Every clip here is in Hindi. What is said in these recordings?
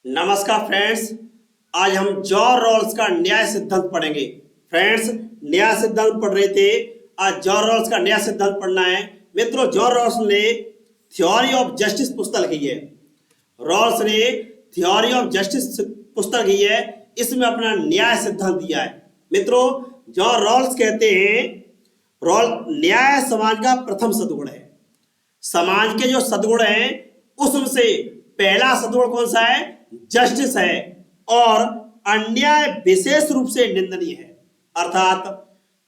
नमस्कार फ्रेंड्स। आज हम जॉर्ज रॉल्स का न्याय सिद्धांत पढ़ेंगे। फ्रेंड्स, न्याय सिद्धांत पढ़ रहे थे, आज जॉर्ज रॉल्स का न्याय सिद्धांत पढ़ना है। मित्रों, जॉर्ज रॉल्स ने थ्योरी ऑफ जस्टिस पुस्तक लिखी है। रॉल्स ने थ्योरी ऑफ जस्टिस पुस्तक लिखी है, इसमें अपना न्याय सिद्धांत दिया है। मित्रों, जॉर्ज रॉल्स कहते हैं न्याय समाज का प्रथम सद्गुण है। समाज के जो सद्गुण हैं उसमें से पहला सद्गुण कौन सा है? जस्टिस है, और अन्याय विशेष रूप से निंदनीय है। अर्थात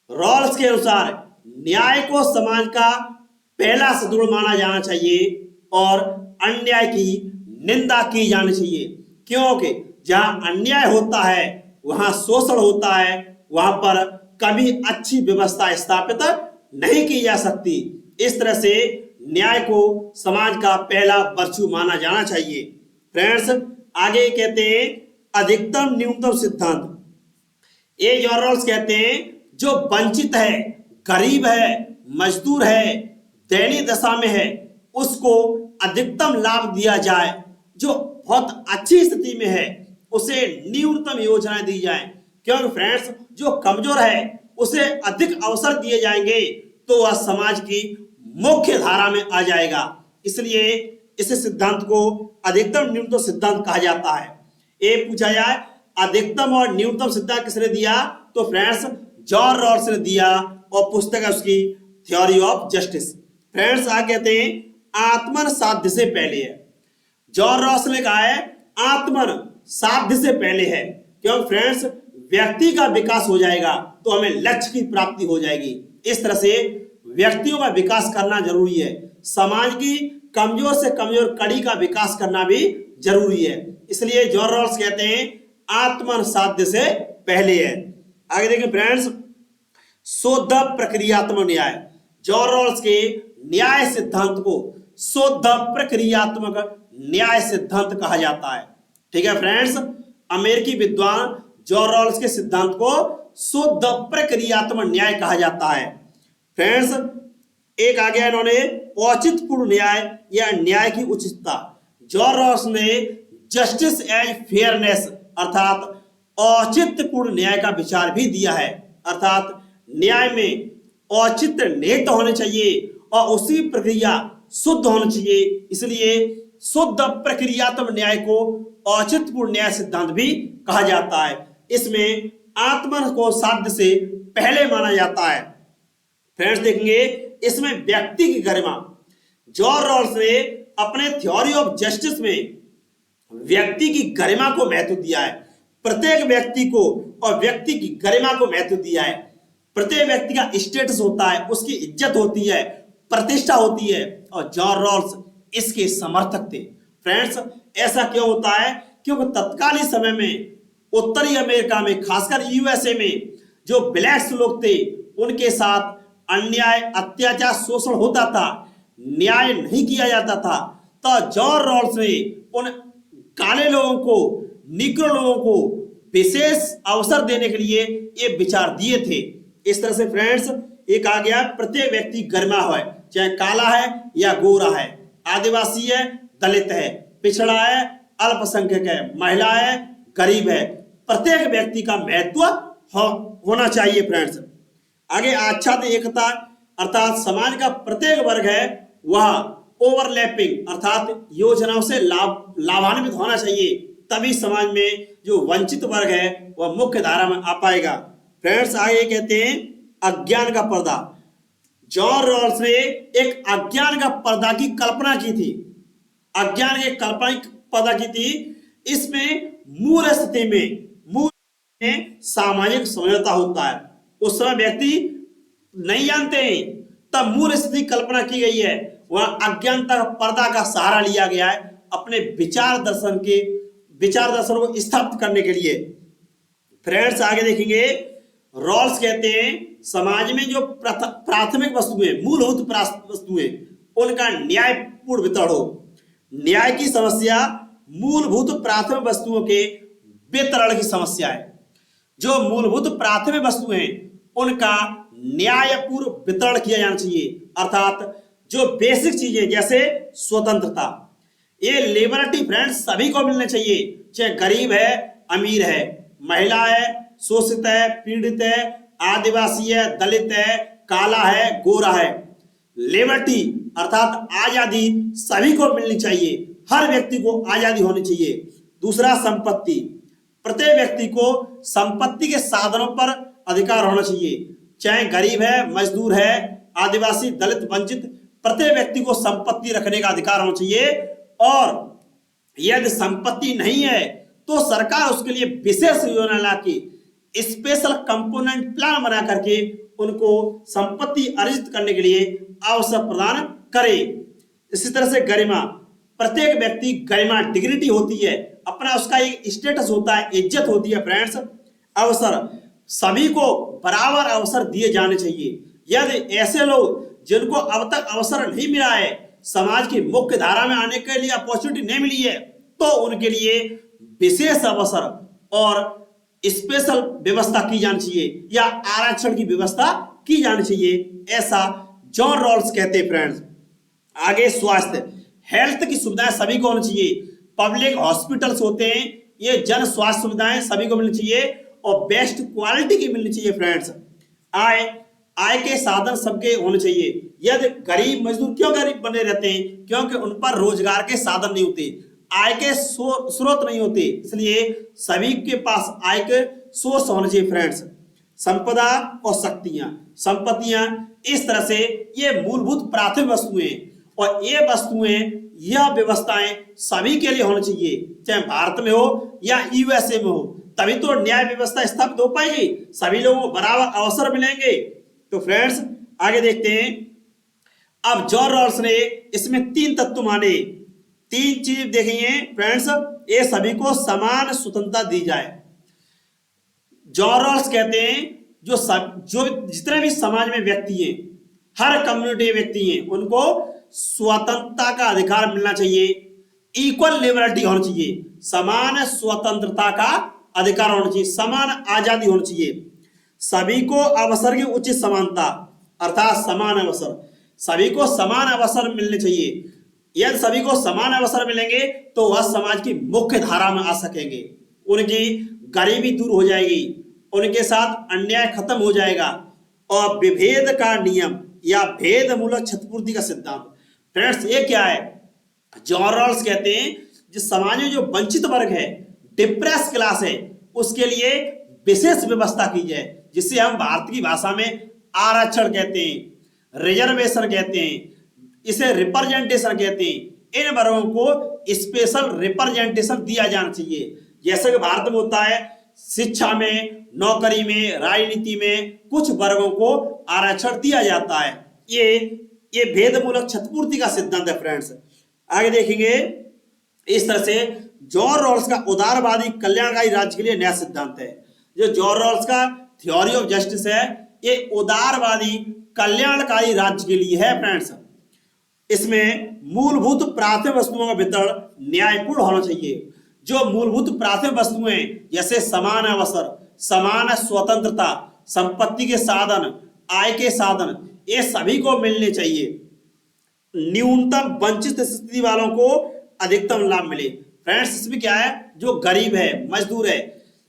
रॉल्स के अनुसार न्याय को समाज का पहला सद्गुण माना जाना चाहिए और अन्याय की निंदा की जानी चाहिए, क्योंकि जहां अन्याय होता है वहां शोषण होता है, वहां पर कभी अच्छी व्यवस्था स्थापित नहीं की जा सकती। इस तरह से न्याय को समाज का पहला वर्चू माना जाना चाहिए। फ्रेंड्स, आगे कहते हैं अधिकतम न्यूनतम सिद्धांत। ये जॉर्ज रॉल्स कहते हैं जो वंचित है, गरीब है, मजदूर है, दयनीय दशा में है, उसको अधिकतम लाभ दिया जाए। जो बहुत अच्छी स्थिति में है उसे न्यूनतम योजनाएं दी जाए, क्योंकि फ्रेंड्स जो कमजोर है उसे अधिक अवसर दिए जाएंगे तो वह समाज की मुख्य धारा में आ जाएगा। इसलिए इस सिद्धांत को अधिकतम न्यूनतम सिद्धांत कहा जाता है। ये पूछा जाए अधिकतम और न्यूनतम सिद्धांत किसने दिया, तो फ्रेंड्स जॉर्ज रॉल्स ने दिया, और पुस्तक है उसकी थ्योरी ऑफ जस्टिस। फ्रेंड्स, आगे कहते हैं आत्मन साध्य से पहले है। जॉर्ज रॉल्स ने कहा है आत्मन साध्य से पहले है, क्योंकि फ्रेंड्स व्यक्ति का विकास हो जाएगा तो हमें लक्ष्य की प्राप्ति हो जाएगी। इस तरह से व्यक्तियों का विकास करना जरूरी है। समाज की कमजोर से कमजोर कड़ी का विकास करना भी जरूरी है। इसलिए जॉर्ज रॉल्स कहते हैं आत्मन साध्य से पहले है। आगे देखें फ्रेंड्स, शुद्ध प्रक्रियात्मक न्याय। जॉर्ज रॉल्स के न्याय सिद्धांत को शुद्ध प्रक्रियात्मक न्याय सिद्धांत कहा जाता है। ठीक है फ्रेंड्स, अमेरिकी विद्वान जॉर्ज रॉल्स के सिद्धांत को शुद्ध प्रक्रियात्मक न्याय कहा जाता है। फ्रेंड्स, एक आ गया इन्होंने औचित्यपूर्ण न्याय या न्याय की उचितता। जॉर्ज रॉल्स ने जस्टिस एज फेयरनेस अर्थात औचित्यपूर्ण न्याय का विचार भी दिया है। अर्थात न्याय में औचित्य निहित होने चाहिए और उसी प्रक्रिया शुद्ध होनी चाहिए। इसलिए शुद्ध प्रक्रियात्मक न्याय को औचित्यपूर्ण न्याय सिद्धांत भी कहा जाता है। इसमें आत्मन को साध्य से पहले माना जाता है। फ्रेंड्स, देखेंगे इसमें व्यक्ति की गरिमा। जॉर्ज रॉल्स ने अपने थ्योरी ऑफ जस्टिस में व्यक्ति की गरिमा को महत्व दिया है। प्रत्येक व्यक्ति को और व्यक्ति की गरिमा को महत्व दिया है। प्रत्येक व्यक्ति का स्टेटस होता है, उसकी इज्जत होती है, प्रतिष्ठा होती है, और जॉर्ज रॉल्स इसके समर्थक थे। फ्रेंड्स, ऐसा क्यों होता है? क्योंकि तत्कालीन समय में उत्तरी अमेरिका में, खासकर यूएसए में जो ब्लैक्स लोग थे उनके साथ अन्याय, अत्याचार, शोषण होता था, न्याय नहीं किया जाता था। तो जॉर्ज रॉल्स ने उन काले लोगों को, निग्रो लोगों को विशेष अवसर देने के लिए ये विचार दिए थे। इस तरह से फ्रेंड्स एक आ गया प्रत्येक व्यक्ति गरिमा है, चाहे काला है या गोरा है, आदिवासी है, दलित है, पिछड़ा है, अल्पसंख्यक है, महिला है, गरीब है। प्रत्येक व्यक्ति का महत्व होना चाहिए। फ्रेंड्स, आगे आच्छाद एकता अर्थात समाज का प्रत्येक वर्ग है वह ओवरलैपिंग अर्थात योजनाओं से लाभान्वित होना चाहिए, तभी समाज में जो वंचित वर्ग है वह मुख्य धारा में आ पाएगा। फ्रेंड्स, आगे कहते हैं अज्ञान का पर्दा। जॉर्ज रॉल्स ने एक अज्ञान का पर्दा की कल्पना की थी। अज्ञान के कल्पना की पर्दा की थी। इसमें मूल स्थिति में सामाजिक समझौता होता है। उस समय व्यक्ति नहीं जानते हैं, तब मूल स्थिति कल्पना की गई है। वहां अज्ञानता पर्दा का सहारा लिया गया है अपने विचार दर्शन को स्थापित करने के लिए। फ्रेंड्स, आगे देखेंगे रॉल्स कहते हैं समाज में जो प्राथमिक वस्तुएं, मूलभूत वस्तुएं, उनका न्यायपूर्ण वितरण हो। न्याय की समस्या मूलभूत प्राथमिक वस्तुओं के वितरण की समस्या है। जो मूलभूत प्राथमिक वस्तुएं हैं उनका न्यायपूर्ण वितरण किया जाना चाहिए। अर्थात जो बेसिक चीजें जैसे स्वतंत्रता, ये लिबर्टी फ्रेंड्स सभी को मिलने चाहिए, चाहे गरीब है, अमीर है, महिला है, शोषित है, पीड़ित है, आदिवासी है, दलित है, काला है, गोरा है। लिबर्टी अर्थात आजादी सभी को मिलनी चाहिए, हर व्यक्ति को आजादी होनी चाहिए। दूसरा संपत्ति, प्रत्येक व्यक्ति को संपत्ति के साधनों पर अधिकार होना चाहिए, चाहे गरीब है, मजदूर है, आदिवासी, दलित, वंचित, प्रत्येक व्यक्ति को संपत्ति रखने का अधिकार होना चाहिए। और यदि संपत्ति नहीं है तो सरकार उसके लिए विशेष योजना लाके स्पेशल कंपोनेंट प्लान बना करके उनको संपत्ति अर्जित करने के लिए अवसर प्रदान करे। इसी तरह से गरिमा, प्रत्येक व्यक्ति गरिमा, डिग्निटी होती है, अपना उसका एक स्टेटस होता है, इज्जत होती है फ्रेंड्स। अवसर, सभी को बराबर अवसर दिए जाने चाहिए। यदि ऐसे लोग जिनको अब तक अवसर नहीं मिला है, समाज की मुख्य धारा में आने के लिए अपॉर्चुनिटी नहीं मिली है, तो उनके लिए विशेष अवसर और स्पेशल व्यवस्था की जानी चाहिए या आरक्षण की व्यवस्था की जानी चाहिए, ऐसा जॉन रॉल्स कहते हैं फ्रेंड्स। आगे स्वास्थ्य, हेल्थ की सुविधाएं सभी को होनी चाहिए। पब्लिक हॉस्पिटल्स होते हैं, ये जन स्वास्थ्य सुविधाएं सभी को मिलनी चाहिए और बेस्ट क्वालिटी की मिलनी चाहिए फ्रेंड्स। आय के साधन सबके होने चाहिए। यदि गरीब मजदूर क्यों गरीब बने रहते हैं? क्योंकि उन पर रोजगार के साधन नहीं होते, आय के स्रोत नहीं होते, इसलिए सभी के पास आय के सोर्स होने चाहिए फ्रेंड्स। संपदा और शक्तियां, संपत्तियां इस तरह से ये मूलभूत प्राथमिक वस्तुएं, और ये वस्तुएं या व्यवस्थाएं सभी के लिए होनी चाहिए, चाहे भारत में हो या यूएसए में हो, तभी तो न्याय व्यवस्था स्थापित हो पाएगी, सभी लोगों को बराबर अवसर मिलेंगे। तो फ्रेंड्स आगे देखते हैं। अब जॉन रॉल्स ने इसमें 3 तत्व माने, 3 चीज देखेंगे फ्रेंड्स। ये सभी को समान स्वतंत्रता दी जाए। जॉन रॉल्स कहते हैं जो जितने भी समाज में व्यक्ति हैं, हर कम्युनिटी व्यक्ति हैं, उनको स्वतंत्रता का अधिकार मिलना चाहिए, इक्वल लिबर्टी होनी चाहिए, समान स्वतंत्रता का अधिकार होना चाहिए, समान आजादी होनी चाहिए। सभी को अवसर की उचित समानता अर्थात समान अवसर, सभी को समान अवसर मिलने चाहिए। यदि सभी को समान अवसर मिलेंगे तो वह समाज की मुख्य धारा में आ सकेंगे, उनकी गरीबी दूर हो जाएगी, उनके साथ अन्याय खत्म हो जाएगा। और विभेद का नियम या भेद मूलक क्षतिपूर्ति का सिद्धांत, फ्रेंड्स ये क्या है? जॉन रॉल्स कहते हैं जिस समाज में जो वंचित वर्ग है, डिप्रेस क्लास है, उसके लिए विशेष व्यवस्था की जाए, जिसे हम भारत की भाषा में आरक्षण कहते हैं, रिजर्वेशन कहते हैं, इसे रिप्रेजेंटेशन कहते हैं। इन वर्गों को स्पेशल रिप्रेजेंटेशन दिया जाना चाहिए, जैसे कि भारत में होता है शिक्षा में, नौकरी में, राजनीति में कुछ वर्गों को आरक्षण दिया जाता है। ये भेद मूलक क्षतिपूर्ति का सिद्धांत है फ्रेंड्स। आगे देखेंगे। इस तरह से जॉन रॉल्स का उदारवादी कल्याणकारी राज्य के लिए नया सिद्धांत है। जो जॉन रॉल्स का थ्योरी ऑफ जस्टिस है, ये उदारवादी कल्याणकारी राज्य के लिए है फ्रेंड्स। इसमें मूलभूत प्राथमिक वस्तुओं का वितरण न्यायपूर्ण होना चाहिए। जो मूलभूत प्राथमिक वस्तुएं जैसे समान अवसर, समान स्वतंत्रता, संपत्ति के साधन, आय के साधन, ये सभी को मिलने चाहिए। न्यूनतम वंचित स्थिति वालों को अधिकतम लाभ मिले। फ्रेंड्स इसमें क्या है? जो गरीब है, मजदूर है,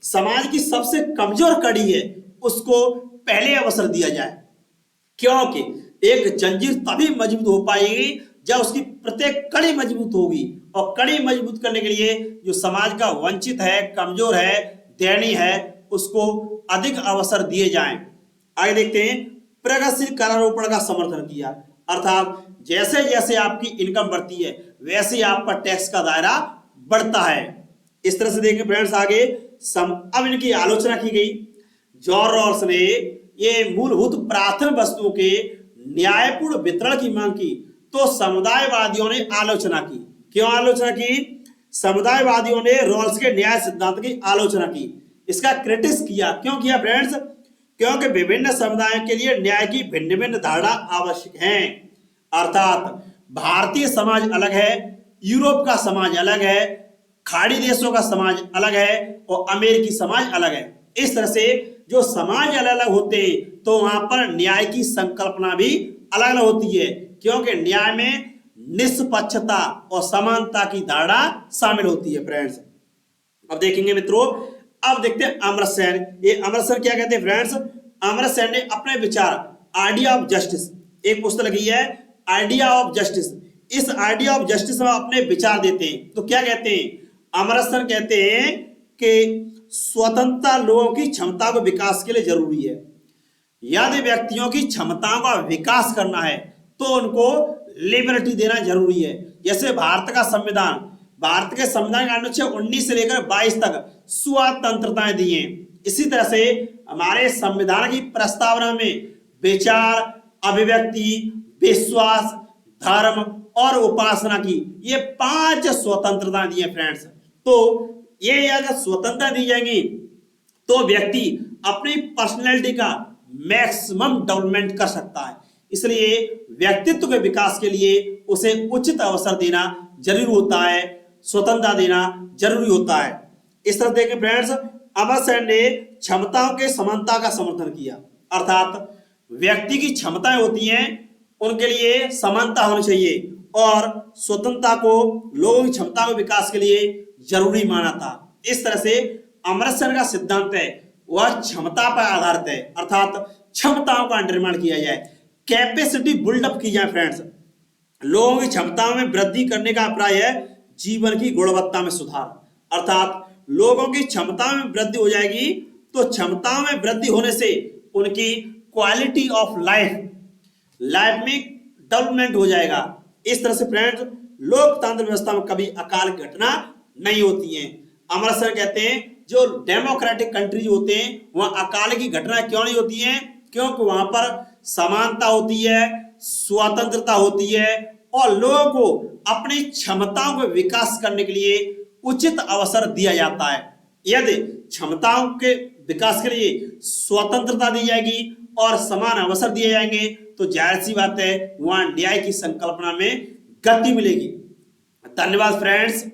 समाज की सबसे कमजोर कड़ी है, उसको पहले अवसर दिया जाए, क्योंकि एक जंजीर तभी मजबूत हो पाएगी जब उसकी प्रत्येक कड़ी मजबूत होगी, और कड़ी मजबूत करने के लिए जो समाज का वंचित है, कमजोर है, दयनीय है, उसको अधिक अवसर दिए जाएं। आगे देखते हैं। प्रगतिशील करारोपण का समर्थन किया, अर्थात जैसे जैसे आपकी इनकम बढ़ती है वैसे आप पर टैक्स का दायरा बढ़ता है। इस तरह से देखें फ्रेंड्स आगे। अब इनकी आलोचना की गई। जॉन रॉल्स ने ये मूलभूत प्राथमिक वस्तुओं के न्यायपूर्ण वितरण की मांग की, तो समुदायवादियों ने आलोचना की। क्यों आलोचना की? समुदायवादियों ने रॉल्स के न्याय सिद्धांत की आलोचना की, इसका क्रिटिक्स किया। क्यों किया फ्रेंड्स? क्योंकि विभिन्न समुदायों के लिए न्याय की भिन्न भिन्न धारणा आवश्यक है। अर्थात भारतीय समाज अलग है, यूरोप का समाज अलग है, खाड़ी देशों का समाज अलग है, और अमेरिकी समाज अलग है। इस तरह से जो समाज अलग अलग होते हैं तो वहां पर न्याय की संकल्पना भी अलग अलग होती है, क्योंकि न्याय में निष्पक्षता और समानता की धारणा शामिल होती है फ्रेंड्स। अब देखेंगे मित्रों, अब देखते हैं अमर्त्य सेन। ये अमर्त्य सेन क्या कहते हैं फ्रेंड्स? अमर्त्य सेन ने अपने विचार आइडिया ऑफ जस्टिस, एक पुस्तक लिखी है आइडिया ऑफ जस्टिस। इस आइडिया ऑफ जस्टिस में अपने विचार देते हैं। तो क्या कहते हैं? अमर्त्य सेन कहते हैं कि स्वतंत्रता लोगों की क्षमता को विकास के लिए जरूरी है। यदि व्यक्तियों की क्षमताओं का विकास करना है तो उनको लिबर्टी देना जरूरी है। जैसे भारत का संविधान, भारत के संविधान के अनुच्छेद 19 से लेकर 22 तक स्वतंत्रताएं दी हैं। इसी तरह से हमारे संविधान की प्रस्तावना में विचार, अभिव्यक्ति, विश्वास, धर्म और उपासना की ये 5 स्वतंत्रता दी है फ्रेंड्स। तो ये अगर स्वतंत्रता दी जाएंगी तो व्यक्ति अपनी पर्सनैलिटी का मैक्सिमम डेवलपमेंट कर सकता है। इसलिए व्यक्तित्व के विकास के लिए उसे उचित अवसर देना जरूरी होता है, स्वतंत्रता देना जरूरी होता है। इस तरह देखें फ्रेंड्स, अमर्त्य सेन ने क्षमताओं के समानता का समर्थन किया, अर्थात व्यक्ति की क्षमताएं होती हैं उनके लिए समानता होनी चाहिए और स्वतंत्रता को लोगों की क्षमता के विकास के लिए जरूरी माना था। इस तरह से अमर्त्य सेन का सिद्धांत है वह क्षमता पर आधारित है, अर्थात क्षमताओं का निर्माण किया जाए, कैपेसिटी बिल्डअप की जाए फ्रेंड्स। लोगों की क्षमताओं में वृद्धि करने का अभिप्राय है जीवन की गुणवत्ता में सुधार, अर्थात लोगों की क्षमता में वृद्धि हो जाएगी तो क्षमताओं में वृद्धि होने से उनकी क्वालिटी ऑफ लाइफ में डेवलपमेंट हो जाएगा। इस तरह से फ्रेंड्स लोकतंत्र व्यवस्था में कभी अकाल घटना नहीं होती है। अमर्त्य सेन कहते हैं जो डेमोक्रेटिक कंट्रीज होते हैं वहां अकाल की घटना क्यों नहीं होती है? क्योंकि वहां पर समानता होती है, स्वतंत्रता होती है और लोगों को अपनी क्षमताओं को विकास करने के लिए उचित अवसर दिया जाता है। यदि क्षमताओं के विकास के लिए स्वतंत्रता दी जाएगी और समान अवसर दिए जाएंगे तो जाहिर सी बात है वहां न्याय की संकल्पना में गति मिलेगी। धन्यवाद फ्रेंड्स।